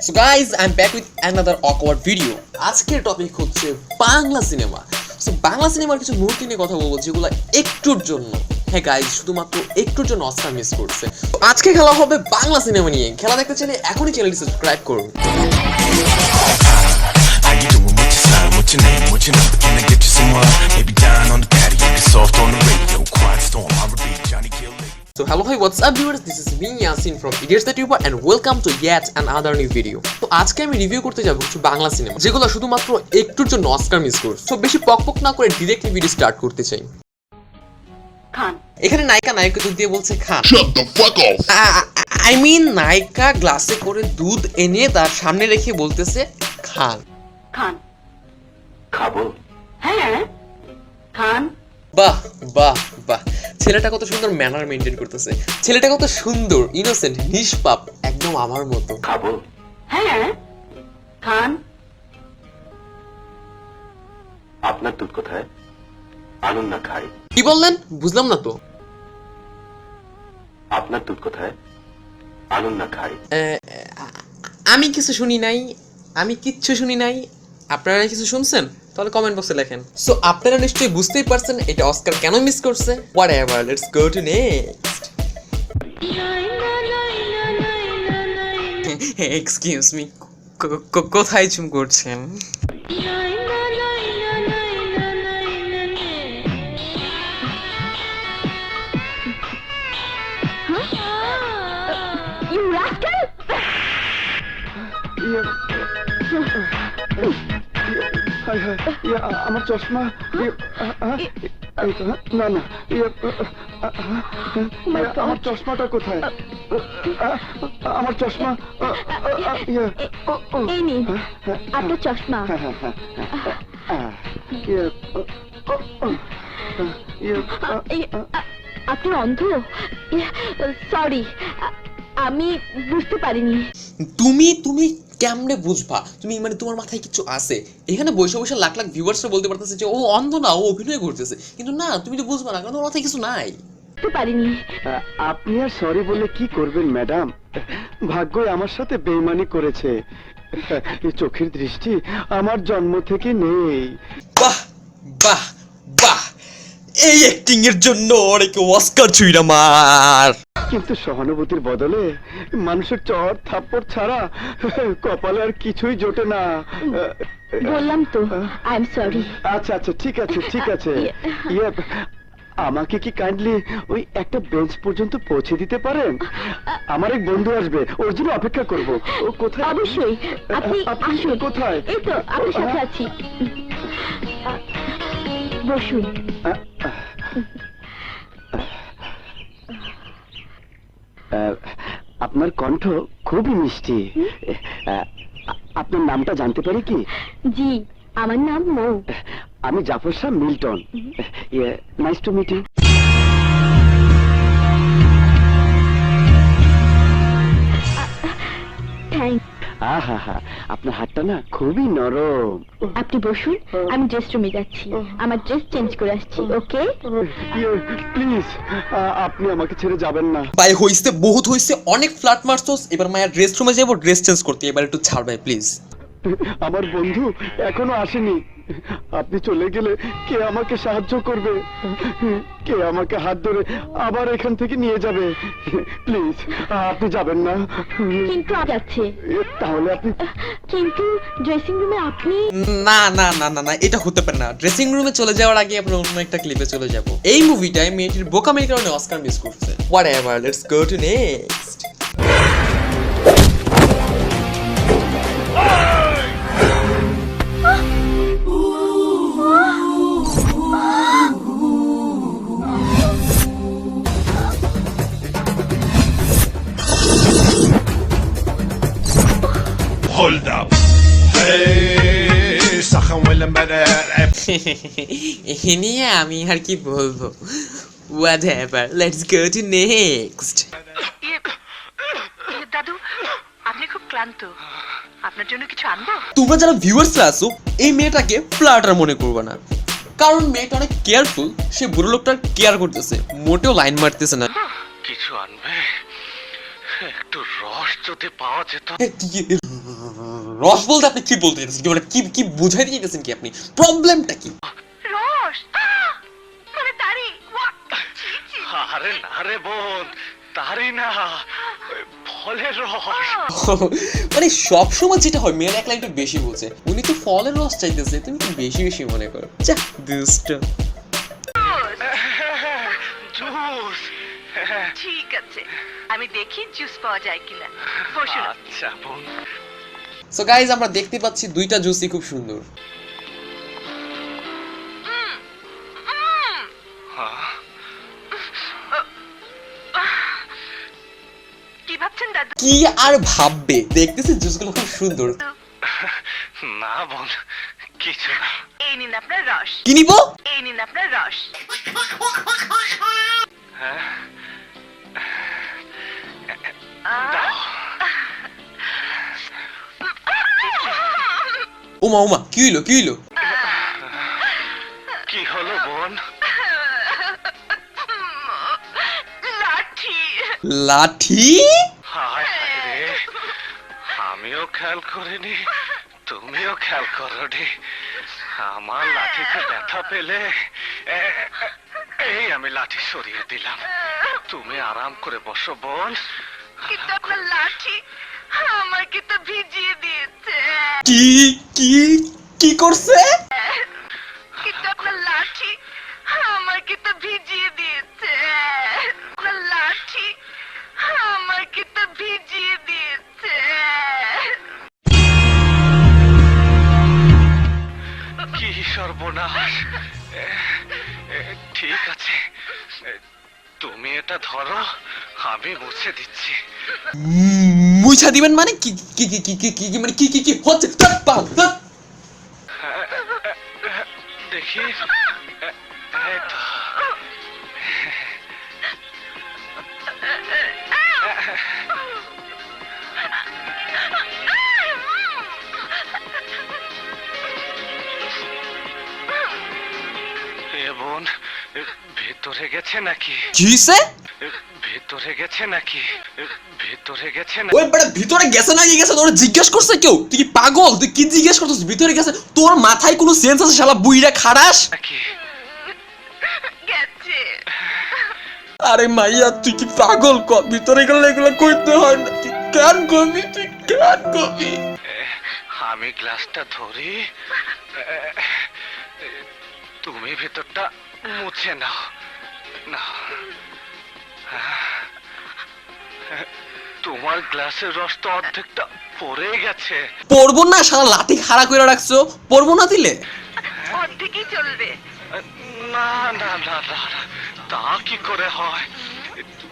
So guys, I'm back with another awkward video. আজকের topic হচ্ছে Bangla cinema. So Bangla সিনেমার কিছু মুহূর্ত নিয়ে কথা বলবো যেগুলো একটুর জন্য, হ্যাঁ গাইজ, শুধুমাত্র একটুর জন্য অস্কার মিস করছে। আজকে খেলা হবে বাংলা সিনেমা নিয়ে। খেলা দেখতে চাইলে এখনই চ্যানেলটি সাবস্ক্রাইব করুন। What's your name? What's your number? Can I get you some maybe down on the patio, get soft on the radio, quiet storm, I repeat, Johnny Kill Lady. So hello, hi, what's up viewers? This is me Yasin from Idiots the Tuber and welcome to yet another new video. তো আজকে আমি review করতে যাব কিছু Bangla cinema যেগুলো শুধুমাত্র একটুর জন্য অস্কার মিস করছে। সো বেশি পকপক না করে ডিরেক্টলি ভিডিও স্টার্ট করতে চাই। খান, এখানে নায়িকা নায়ককে দুধ দিয়ে বলছে খান। Shut the fuck off. I mean নায়িকা গ্লাসে করে দুধ এনে তার সামনে রেখে বলতেছে খান। খান খাবো? হ্যাঁ খান। বাহ বাহ বাহ, ছেলেটা কত সুন্দর ম্যানার মেইনটেইন করতেছে। ছেলেটা কত সুন্দর, ইনোসেন্ট, নিষ্পাপ, একদম আমার মতো। খাবো? হ্যাঁ খান। আপনার দুধ কোথায়? আনুন না খাই। কি বললেন? বুঝলাম না তো। আপনার দুধ কোথায়? আনুন না খাই। আমি কিছু শুনি নাই, আমি কিচ্ছু শুনি নাই। আপনারা কিছু শুনছেন? তাহলে কমেন্ট বক্সে লেখেন। সো আপনারা নিশ্চয়ই বুঝতেই পারছেন এটা অস্কার কেন মিস করছে। Whatever, let's go to next. Excuse me, কোথায় চুম করছেন? আমার চশমা না না, আমার চশমাটা কোথায়? আমার চশমা এই নিন আপনার চশমা। আপনি অন্ধ? সরি, আমি বুঝতে পারিনি। তুমি কেমনে বুঝবা? তুমি মানে তোমার মাথায় কিছু আছে? এখানে বসে বসে লাখ লাখ ভিউয়ার্সরা বলতে পারতেছে যে ও অন্ধ না, ও অভিনয় করতেছে, কিন্তু না, তুমি তো বুঝবা না কারণ তোমার মাথায় কিছু নাই। বুঝতে পারিনি। আপনি আর সরি বলে কি করবেন ম্যাডাম? ভাগ্যই আমার সাথে বেইমানি করেছে। এই চোখের দৃষ্টি আমার জন্ম থেকে নেই। বাহ বাহ বাহ, এই অ্যাক্টিং এর জন্য অনেকে অস্কার ছুঁইরা মার। কিন্তু সহানুভূতির বদলে মানুষের চড় থাপ্পড় ছাড়া কপালে আর কিছুই জোটে না। বললাম তো, আই এম সরি। আচ্ছা আচ্ছা, ঠিক আছে ঠিক আছে। আমাকে কি কাইন্ডলি ওই একটা বেঞ্চ পর্যন্ত পৌঁছে দিতে পারেন? আমার এক বন্ধু আসবে, ওর জন্য অপেক্ষা করব। ও কোথায়? অবশ্যই, আপনি আসুন। কোথায়? এই তো আপনার সাথে আছি, বসুন। আপনার কণ্ঠ খুবই মিষ্টি। আপনার নামটা জানতে পারি কি? জি, আমার নাম মৌ। আমি Jafar Shah Milton. Nice to meet you. Thank. আপনার হাতটা না খুবই নরম। আপনি বসুন, আমি ড্রেস রুমে যাচ্ছি, আমার ড্রেস চেঞ্জ করে আসছি। ওকে প্লিজ, আপনি আমাকে ছেড়ে যাবেন না। ভাই হইছে, বহুত হইছে, অনেক ফ্ল্যাট মারছস। এবার মায়ের ড্রেস রুমে যাবো ড্রেস চেঞ্জ করতে। এবার একটু ছাড় ভাই প্লিজ। আমার বন্ধু এখনো আসেনি। আপনি চলে গেলে কে আমাকে সাহায্য করবে? কে আমাকে হাত ধরে আবার এখান থেকে নিয়ে যাবে? প্লিজ, আপনি যাবেন না। কিন্তু যাচ্ছে। তাহলে আপনি? কিন্তু ড্রেসিং রুমে আপনি? না না না না না, এটা হতে পারে না। ড্রেসিং রুমে চলে যাওয়ার আগে আমরা অন্য একটা ক্লিপে চলে যাব। এই মুভিটায় মেয়েটির বোকামির কারণে অস্কার মিস করছে। Whatever, let's go to next. Hold up. Hey, سخن ولا مرعب. এ নিয়ে আমি আর কি বলবো। Whatever, let's go to next. দাদু, আপনি খুব ক্লান্ত, আপনার জন্য কিছু আনবো? তোমরা যারা ভিউয়ার্সরা আছো, এই মেয়েটাকে ফ্লাটার মনে করবে না, কারণ মেয়েটা অনেক কেয়ারফুল। সে বুড়ো লোকটার কেয়ার করতেছে, মোটেও লাইন মারতেছে না। কিছু আনবে? একটু রস যদি পাওয়া যেত। রস বলতে আপনি কি বলতে চাইতেছেন, কি মানে কি বুঝাইতে চাইতেছেন কি আপনি, প্রবলেমটা কি? রস মানে তারি আরে না রে বোন, তারই না, ওই ফলের রস। মানে সবসময় যেটা হয় মেয়েরা এক লাইনটা বেশি বলছে, উনি তো ফলের রস চাইতেছে, তুমি তো বেশি বেশি মনে করো। যা দুষ্ট। জুস। ঠিক আছে, আমি দেখি জুস পাওয়া যায় কিনা। বসুন। আচ্ছা বোন। সো গাইজ আমরা দেখতে পাচ্ছি দুইটা জুসই খুব সুন্দর। কি ভাবছেন দাদু? কি আর ভাববে, দেখতেছি জুসগুলো খুব সুন্দর। না বোন, কিছু না। এই নিন আপনার রস। কি নিব? এই নিন আপনার রস। ওমা ওমা, কি হইলো কি হইলো? কি হলো বোন? লাঠি। লাঠি? হায় হায় রে, আমিও খেয়াল করিনি, তুমিও খেয়াল করোনি। আমার লাঠিতে ব্যথা পেলে এই আমি লাঠি সরিয়ে দিলাম। তুমি আরাম করে বসো বোন। কিন্তু আপনার লাঠি আমাকে তো ভিজিয়ে দিয়েছে। কি কি কি করছে? কিন্তু আপনার লাঠি আমাকে তো ভিজিয়ে দিয়েছে। আপনার লাঠি আমাকে তো ভিজিয়ে দিয়েছে। কি সর্বনাশ! ঠিক আছে, তুমি এটা ধরো, আমি মুছে দিচ্ছি। মুছা দিবেন মানে কি কি কি কি কি কি মানে কি কি কি হচ্ছে? দেখি, এই তো। এ বোন, ভেতরে গেছে নাকি? কি হইছে? ভেতরে গেছে নাকি? ভেতরে গেছে না? ওই বড় ভিতরে গেছে না গেছে তোর জিজ্ঞেস করছে কেউ? তুই কি পাগল? তুই কি জিজ্ঞেস করছিস ভিতরে গেছে? তোর মাথায় কোনো সেন্স আছে শালা বুইড়া খাড়াস? নাকি? গেছে। আরে মাইয়া তুই কি পাগল? ক ভিতরে গেলে এগুলো কইতে হয় না। তুই কেন কবি? তুই কেন কবি? আমি গ্লাসটা ধরি, তুমি ভেতরটা মুছে নাও। না, তোমার গ্লাসের রস তো অর্ধেকটা পড়ে গেছে। পড়বো না শালা, লাঠি খাড়া করে রাখছো, পড়বো না দিলে? অর্ধেকই চলবে। না না না না, তা কি করে হয়?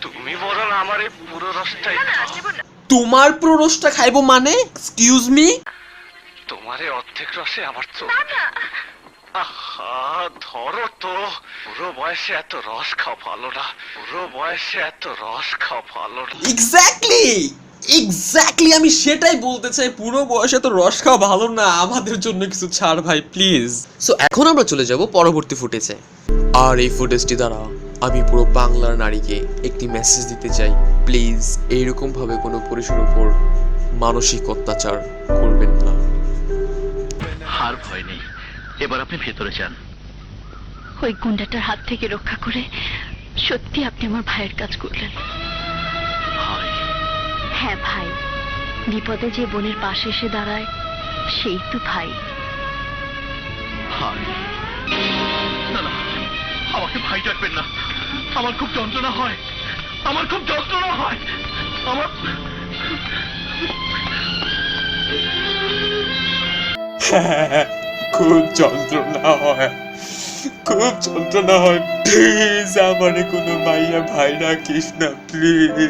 তুমি বরং আমার এই পুরো রসটাই না খাও। নেব না। তোমার পুরো রসটা খাইবো মানে? Excuse me? তোমার এই অর্ধেক রসে আমার চোখ। না না। আহা, ধরো তো। পুরো বয়সে এত রস খাওয়া ভালো না, পুরো বয়সে এত রস খাওয়া ভালো না। এক্স্যাক্টলি আমি সেটাই বলতে চাই, পুরো বয়সে তো রস খাওয়া ভালো না, আমাদের জন্য কিছু ছাড় ভাই প্লিজ। সো এখন আমরা চলে যাব পরবর্তী ফুটেজে। আর এই ফুটেজটি দ্বারা আমি পুরো বাংলার নারীকে একটি মেসেজ দিতে চাই, প্লিজ এইরকম ভাবে কোনো পুরুষের উপর মানসিক অত্যাচার করবেন না। হার ভয় নেই, এবার আপনি ভেতরে যান। ওই গুন্ডাটার হাত থেকে রক্ষা করে সত্যি আপনি আমার ভাইয়ের কাজ করলেন। হয় হ্যাঁ ভাই, বিপদে যে বোনের পাশে এসে দাঁড়ায় সেই তো ভাই। হয় না না, আমাকে ভাই ডাকবেন না, আমার খুব যন্ত্রণা হয়, আমার খুব যন্ত্রণা হয়, আমার খুব যন্ত্রণা হয়, খুব যন্ত্রণা হয়, প্লিজ আমারে কোনো মাইয়া ভাই রাখিস না প্লিজ।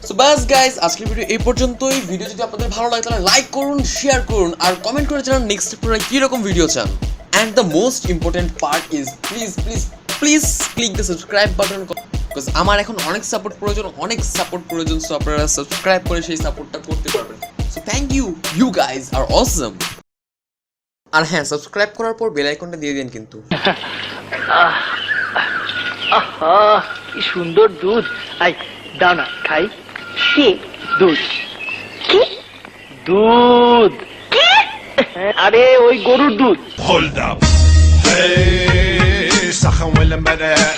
সো বাস গাইস, আজকের ভিডিও এই পর্যন্তই। ভিডিও যদি আপনাদের ভালো লাগে তাহলে লাইক করুন, শেয়ার করুন আর কমেন্ট করে জানান নেক্সট আপনারা কি রকম ভিডিও চান। And the most important part is please please please click the subscribe button, because আমার এখন অনেক সাপোর্ট প্রয়োজন। সো আপনারা সাবস্ক্রাইব করে সেই সাপোর্টটা করতে পারবেন। So thank you, you guys are awesome. আর হ্যাঁ, সাবস্ক্রাইব করার পর বেল আইকনটা দিয়ে দিন কিন্তু। আহা, কি সুন্দর দুধ। আই দাও না খাই। কি দুধ? কি দুধ। আরে ওই গরুর দুধ। Hold up. Hey, سخن ولا مرق